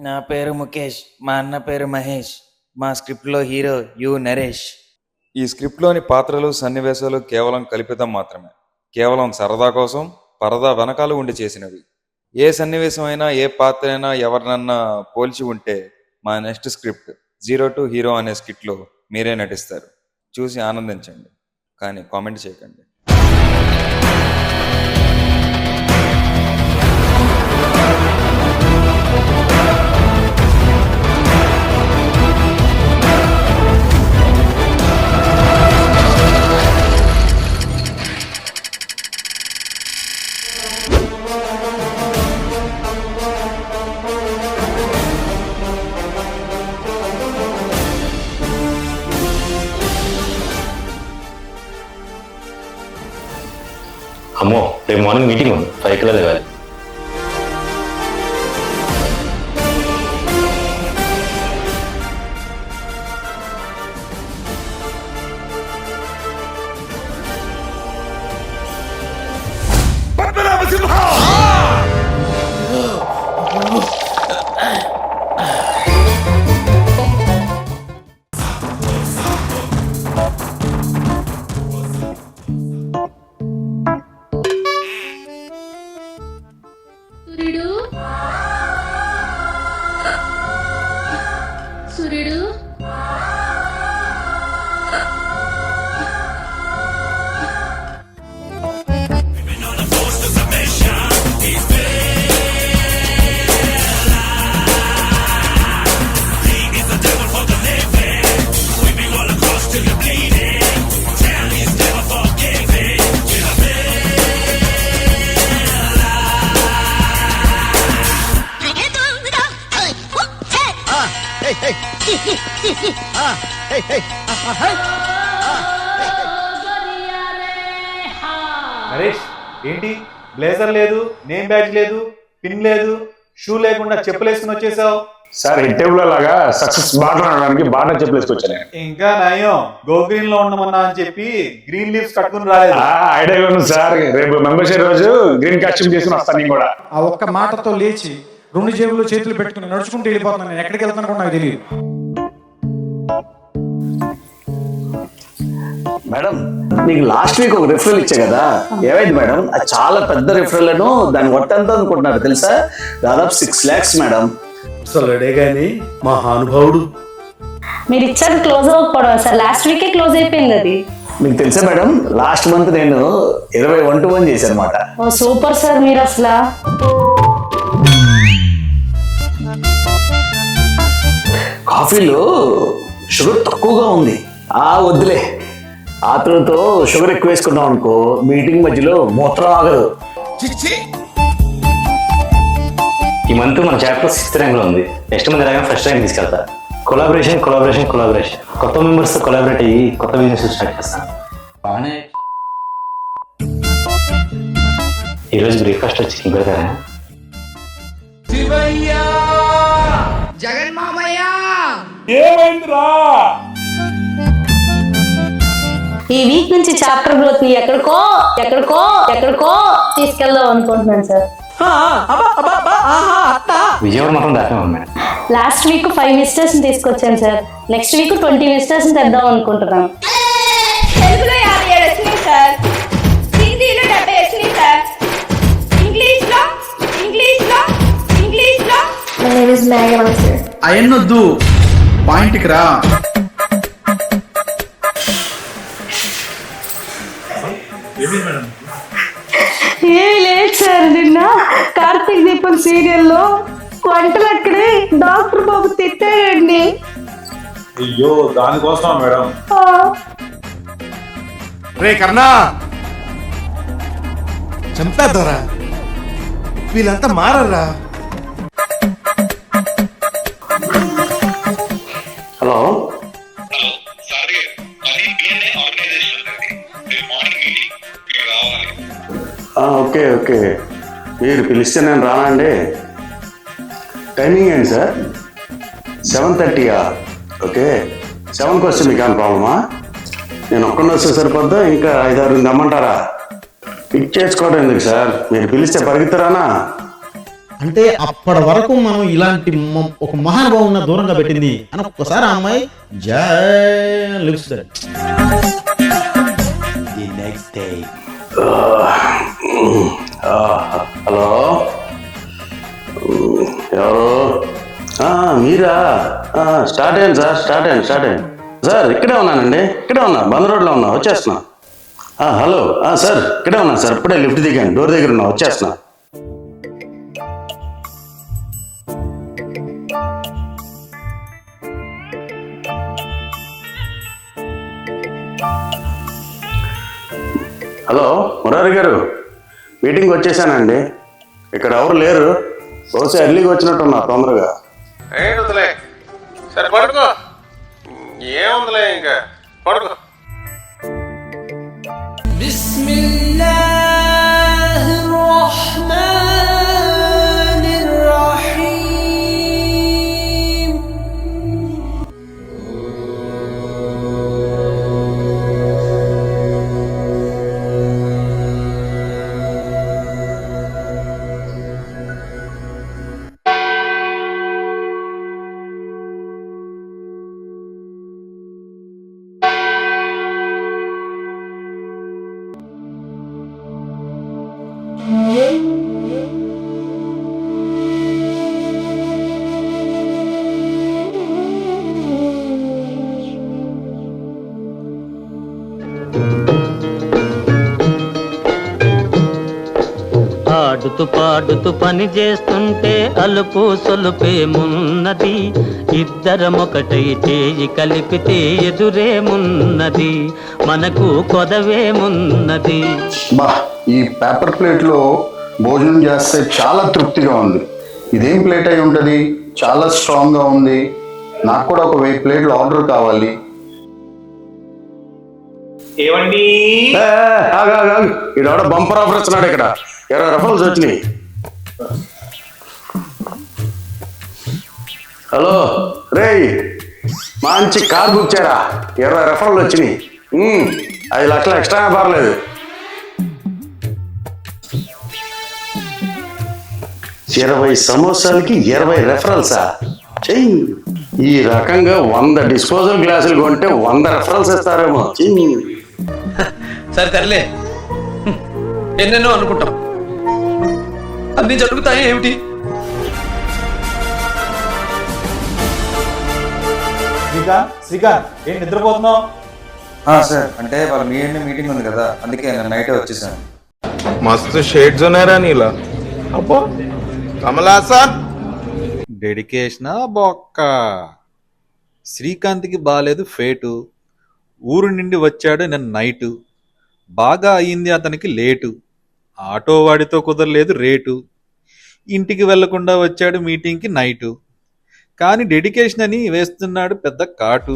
నా పేరు ముఖేష్, మా అన్న పేరు మహేష్. మా స్క్రిప్ట్లో హీరో యు నరేష్. ఈ స్క్రిప్ట్లోని పాత్రలు సన్నివేశాలు కేవలం కల్పితం మాత్రమే. కేవలం సరదా కోసం పరదా వెనకాల ఉండి చేసినవి. ఏ సన్నివేశం అయినా, ఏ పాత్ర అయినా ఎవరినన్నా పోల్చి ఉంటే మా నెక్స్ట్ స్క్రిప్ట్ 0 to హీరో అనే స్కిట్లో మీరే నటిస్తారు. చూసి ఆనందించండి, కానీ కామెంట్ చేయకండి. అమ్మో, రేపు మార్నింగ్ మీటింగ్ ఉంది, 5 కల్లా లేవాలి. సూర్యుడు నరేష్, ఏంటి బ్లేజర్ లేదు, నేమ్ బ్యాడ్జ్ లేదు, పిన్ లేదు, షూ లేకుండా చెప్పులేసుకుని వచ్చేసావు? సార్ హిట్ టేబుల్ లాగా సక్సెస్ బాగా రావడానికి బాగా చెప్పులేసుకొచ్చాను. ఇంకా నయం, గో గ్రీన్ లో ఉండమన్నా అని చెప్పి గ్రీన్ లీవ్స్ కట్టుకుని రాలేదు. ఐడియా ఉంది సార్, రేపు మెంబర్షిప్ రోజు గ్రీన్ కాస్ట్యూమ్ చేసుకుని వస్తాను నేను కూడా. ఆ ఒక్క మాటతో లేచి 2 జేబుల్లో చేతులు పెట్టుకుని నడుచుకుంటూ వెళ్ళిపోతున్నాను. నేను ఎక్కడికి వెళ్తాను కూడా నాకు తెలియదు. మేడం, నీకు లాస్ట్ వీక్ ఒక రిఫరల్ ఇచ్చా కదా, ఏమైంది మేడం? అది చాలా పెద్ద రిఫరల్ అను, దాని వర్త్ ఎంత అనుకుంటున్నారు తెలుసా? దాదాపు 6 lakhs మేడం. అసలుడే గాని మహానుభావుడు. మీరు ఇచ్చారు క్లోజ్ అవ్వకపోవడం సార్, లాస్ట్ వీకే క్లోజ్ అయిపోయింది అది. మీకు తెలుసా మేడం, లాస్ట్ మంత్ నేను 20 1-to-1 చేశాను అనమాట. ఓ సూపర్ సార్ మీరు అసలు. కాఫీలో షుగర్ తక్కువగా ఉంది, వద్దులే. ఆత్రంతో షుగర్ ఎక్కువ వేసుకున్నాం అనుకో, మీటింగ్ మధ్యలో మూత్రం ఆగదు. ఈ మంత్ మన చాప్టర్ 6th ర్యాంక్ లో ఉంది. నెక్స్ట్ మంత్ రాగానే ఫస్ట్ ర్యాంక్ తీసుకెళ్తా. కొలాబరేషన్ కొలాబరేషన్ కొలాబరేషన్, కొత్త మెంబర్స్ తో కొలాబరేట్ అయ్యి కొత్త బిజినెస్ స్టార్ట్ చేస్తాను. బాగానే. ఈరోజు బ్రేక్ఫాస్ట్ వచ్చి చికెన్ పెడతారా? జగన్ మామయ్య ఈ వీక్ నుంచి చాప్టర్ గ్రోత్ ని ఎక్కడికో ఎక్కడికో ఎక్కడికో తీసుకెళ్దాం అనుకుంటున్నాను సార్. విజయవాడ మాత్రం దాకా మేడం. లాస్ట్ వీక్ 5 విజిటర్స్ తీసుకొచ్చాను సార్. నెక్స్ట్ వీక్ 20 విజిటర్స్ తెద్దాం అనుకుంటున్నాను. తెలుగులో 57 వచ్చినాయి సార్, హిందీలో 70 వచ్చినాయి సార్, ఇంగ్లీష్లో My name is Megan sir. అయన్నొద్దు, పాయింట్కి రా. ఏమీ లేదు సార్, నిన్న కార్తీక్ దీపం సీరియల్లో వంటలు అక్కడే డాక్టర్ బాబు తిట్టాడండి. అయ్యో, దానికోసం మేడం. రే కర్ణా, చంపేద్దారా, వీళ్ళంతా మారరా. హలో, ఓకే ఓకే, మీరు పిలిస్తే నేను రానండి. టైమింగ్ ఏంటి సార్? 7:30. ఓకే, 7కి వస్తే మీకు ఏమైనా ప్రాబ్లమా? నేను ఒక్కడిని వస్తే సరిపోద్దా, ఇంకా 5-6 రమ్మంటారా? పిక్ చేసుకోవడం ఎందుకు సార్, మీరు పిలిస్తే పరిగెత్తరానా? అంటే అప్పటి వరకు మనం ఇలాంటి ఒక మహానుభావున్న దూరంగా పెట్టింది అని ఒక్కసారి ఆ అమ్మాయి లెగుస్తుంది. హలో, ఎవరు? మీరా? స్టార్ట్ అయ్యాను సార్, స్టార్ట్ అయ్యాను సార్. ఇక్కడే ఉన్నానండి, ఇక్కడే ఉన్నా, బంద్ రోడ్లో ఉన్నా, వచ్చేస్తున్నా. హలో సార్, ఇక్కడే ఉన్నా సార్, ఇప్పుడే లిఫ్ట్ దిగాను, డోర్ దగ్గర ఉన్నా, వచ్చేస్తున్నా. హలో మురారి గారు, మీటింగ్ వచ్చేసానండి. ఇక్కడ ఎవరు లేరు, బహుశా ఎర్లీగా వచ్చినట్టున్నా, తొందరగా. ఏంటిలే, సరే పడుకో. ఏముందిలే, ఇంకా పడుకో. ఆడుతూ పాడుతూ పని చేస్తుంటే అలుపు సొలుపేమున్నది, ఇద్దరమొకటై చేయి కలిపితే ఎదురేమున్నది, మనకు కొదవేమున్నది. బా, ఈ పేపర్ ప్లేట్ లో భోజనం చేస్తే చాలా తృప్తిగా ఉంది. ఇదేం ప్లేట్ అయి ఉంటది? చాలా స్ట్రాంగ్ గా ఉంది. నాకు కూడా ఒక 1000 ప్లేట్లు ఆర్డర్ కావాలి. ఏమండి? ఇక్కడ బంపర్ ఆఫర్ ఇస్తున్నాడు. ఇక్కడ 20 రఫల్స్ వచ్చినాయి. హలో రేయ్, మంచి కార్ బుక్ చేయరా, 20 రఫల్లు వచ్చినాయి. 5 లక్షలు ఎక్స్ట్రా పర్లేదు. 20 సమోసాలకి 20 రెఫరల్సా? చెయ్యి. ఈ రకంగా 100 డిస్పోజల్ గ్లాసులు కొంటే 100 రెఫరల్స్ ఇస్తారేమో. సరే తరలే, ఎన్నెన్నో అనుకుంటాం, అన్ని జరుగుతాయి ఏమిటి? శ్రీకాంత్, ఏం నిద్రపోతున్నావు? సార్, అంటే వాళ్ళ మీటింగ్ ఉంది కదా, అందుకే నేను నైట్ వచ్చేసాను. మస్తు షేడ్స్ ఉన్నారా నీలా? అబ్బో కమలాసన్. డెడికేషనా బొక్క? శ్రీకాంత్కి బాలేదు ఫేటు, ఊరు నుండి వచ్చాడు నేను నైటు, బాగా అయ్యింది అతనికి లేటు, ఆటో వాడితో కుదరలేదు రేటు, ఇంటికి వెళ్లకుండా వచ్చాడు మీటింగ్కి నైటు, కానీ డెడికేషన్ అని వేస్తున్నాడు పెద్ద కాటు.